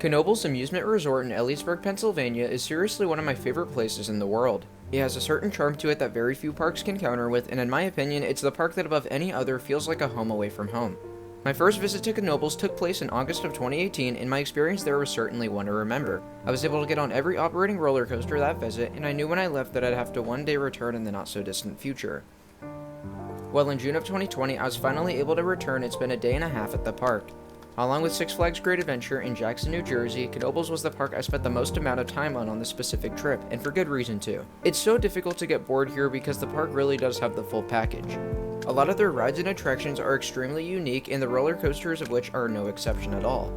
Knoebels Amusement Resort in Elysburg, Pennsylvania is seriously one of my favorite places in the world. It has a certain charm to it that very few parks can counter with, and in my opinion, it's the park that above any other feels like a home away from home. My first visit to Knoebels took place in August of 2018, and my experience there was certainly one to remember. I was able to get on every operating roller coaster that visit, and I knew when I left that I'd have to one day return in the not so distant future. Well, in June of 2020, I was finally able to return and spend a day and a half at the park. Along with Six Flags Great Adventure in Jackson, New Jersey, Knoebels was the park I spent the most amount of time on this specific trip, and for good reason too. It's so difficult to get bored here because the park really does have the full package. A lot of their rides and attractions are extremely unique, and the roller coasters of which are no exception at all.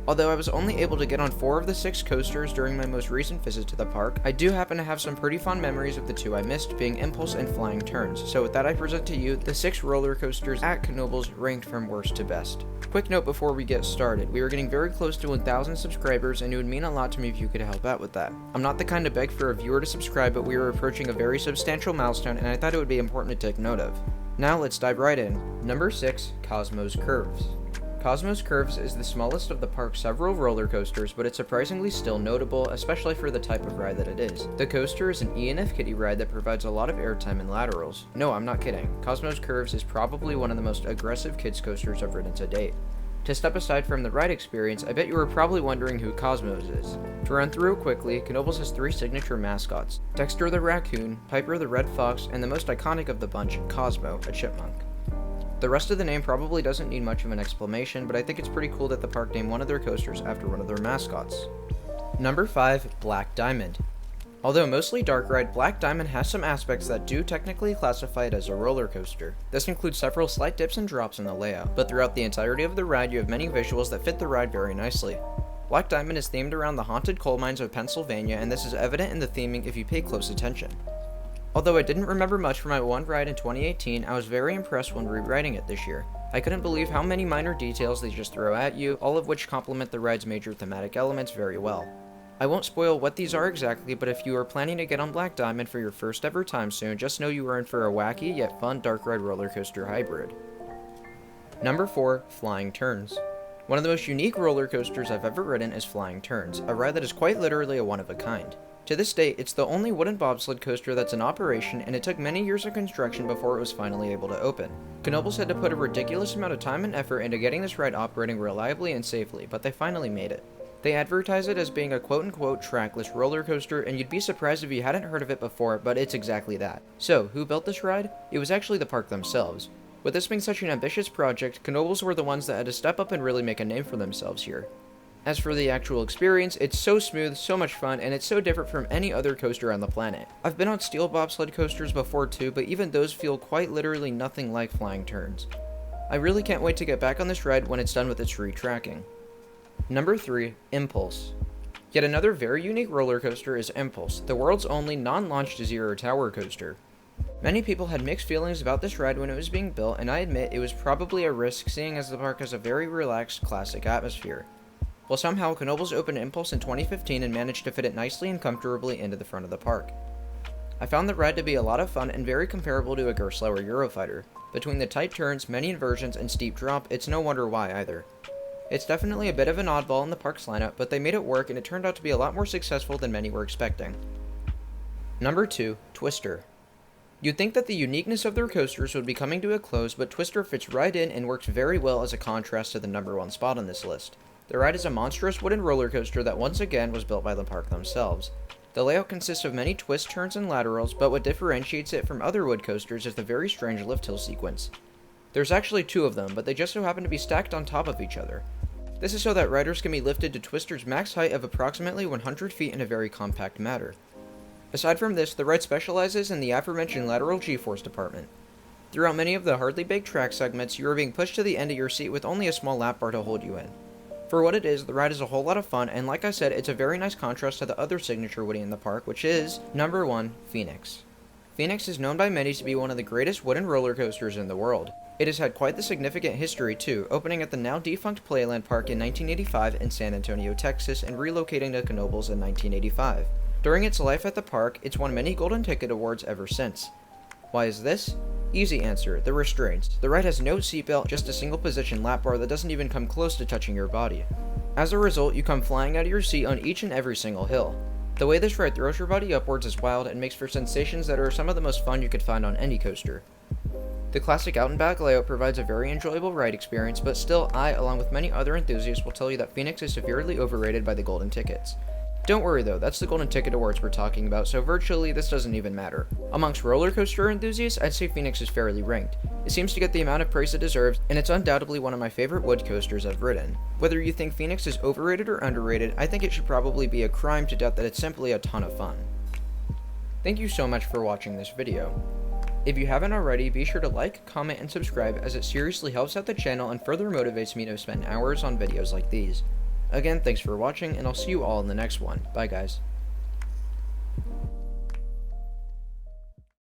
Although I was only able to get on 4 of the 6 coasters during my most recent visit to the park, I do happen to have some pretty fond memories of the 2 I missed, being Impulse and Flying Turns. So with that, I present to you the 6 roller coasters at Knoebels ranked from worst to best. Quick note before we get started, we are getting very close to 1,000 subscribers, and it would mean a lot to me if you could help out with that. I'm not the kind to beg for a viewer to subscribe, but we are approaching a very substantial milestone, and I thought it would be important to take note of. Now let's dive right in. Number 6, Kozmo's Kurves. Kozmo's Kurves is the smallest of the park's several roller coasters, but it's surprisingly still notable, especially for the type of ride that it is. The coaster is an E&F kiddie ride that provides a lot of airtime and laterals. No, I'm not kidding. Kozmo's Kurves is probably one of the most aggressive kids coasters I've ridden to date. To step aside from the ride experience, I bet you were probably wondering who Kozmo's is. To run through quickly, Knoebels has 3 signature mascots: Dexter the raccoon, Piper the red fox, and the most iconic of the bunch, Kozmo, a chipmunk. The rest of the name probably doesn't need much of an explanation, but I think it's pretty cool that the park named one of their coasters after one of their mascots. Number 5, Black Diamond. Although mostly dark ride, Black Diamond has some aspects that do technically classify it as a roller coaster. This includes several slight dips and drops in the layout, but throughout the entirety of the ride you have many visuals that fit the ride very nicely. Black Diamond is themed around the haunted coal mines of Pennsylvania, and this is evident in the theming if you pay close attention. Although I didn't remember much from my one ride in 2018, I was very impressed when rewriting it this year. I couldn't believe how many minor details they just throw at you, all of which complement the ride's major thematic elements very well. I won't spoil what these are exactly, but if you are planning to get on Black Diamond for your first ever time soon, just know you are in for a wacky yet fun dark ride roller coaster hybrid. Number 4, Flying Turns. One of the most unique roller coasters I've ever ridden is Flying Turns, a ride that is quite literally a one of a kind. To this day, it's the only wooden bobsled coaster that's in operation, and it took many years of construction before it was finally able to open. Knoebels had to put a ridiculous amount of time and effort into getting this ride operating reliably and safely, but they finally made it. They advertise it as being a quote-unquote trackless roller coaster, and you'd be surprised if you hadn't heard of it before, but it's exactly that. So, who built this ride? It was actually the park themselves. With this being such an ambitious project, Knoebels were the ones that had to step up and really make a name for themselves here. As for the actual experience, it's so smooth, so much fun, and it's so different from any other coaster on the planet. I've been on steel bobsled coasters before too, but even those feel quite literally nothing like Flying Turns. I really can't wait to get back on this ride when it's done with its retracking. Number 3, Impulse. Yet another very unique roller coaster is Impulse, the world's only non-launched zero tower coaster. Many people had mixed feelings about this ride when it was being built, and I admit it was probably a risk seeing as the park has a very relaxed, classic atmosphere. Well, somehow, Knoebels opened Impulse in 2015 and managed to fit it nicely and comfortably into the front of the park. I found the ride to be a lot of fun and very comparable to a Gerstlauer or Eurofighter. Between the tight turns, many inversions, and steep drop, it's no wonder why either. It's definitely a bit of an oddball in the park's lineup, but they made it work and it turned out to be a lot more successful than many were expecting. Number 2, Twister. You'd think that the uniqueness of their coasters would be coming to a close, but Twister fits right in and works very well as a contrast to the number 1 spot on this list. The ride is a monstrous wooden roller coaster that once again was built by the park themselves. The layout consists of many twists, turns, and laterals, but what differentiates it from other wood coasters is the very strange lift hill sequence. There's actually 2 of them, but they just so happen to be stacked on top of each other. This is so that riders can be lifted to Twister's max height of approximately 100 feet in a very compact manner. Aside from this, the ride specializes in the aforementioned lateral G-force department. Throughout many of the hardly baked track segments, you are being pushed to the end of your seat with only a small lap bar to hold you in. For what it is, the ride is a whole lot of fun, and like I said, it's a very nice contrast to the other signature woody in the park, which is, number 1, Phoenix. Phoenix is known by many to be one of the greatest wooden roller coasters in the world. It has had quite the significant history too, opening at the now defunct Playland Park in 1985 in San Antonio, Texas, and relocating to Knoebels in 1985. During its life at the park, it's won many Golden Ticket Awards ever since. Why is this? Easy answer, the restraints. The ride has no seatbelt, just a single position lap bar that doesn't even come close to touching your body. As a result, you come flying out of your seat on each and every single hill. The way this ride throws your body upwards is wild and makes for sensations that are some of the most fun you could find on any coaster. The classic out and back layout provides a very enjoyable ride experience, but still I, along with many other enthusiasts, will tell you that Phoenix is severely overrated by the Golden Tickets. Don't worry though, that's the Golden Ticket Awards we're talking about, so virtually this doesn't even matter. Amongst roller coaster enthusiasts, I'd say Phoenix is fairly ranked. It seems to get the amount of praise it deserves, and it's undoubtedly one of my favorite wood coasters I've ridden. Whether you think Phoenix is overrated or underrated, I think it should probably be a crime to doubt that it's simply a ton of fun. Thank you so much for watching this video. If you haven't already, be sure to like, comment, and subscribe as it seriously helps out the channel and further motivates me to spend hours on videos like these. Again, thanks for watching, and I'll see you all in the next one. Bye guys.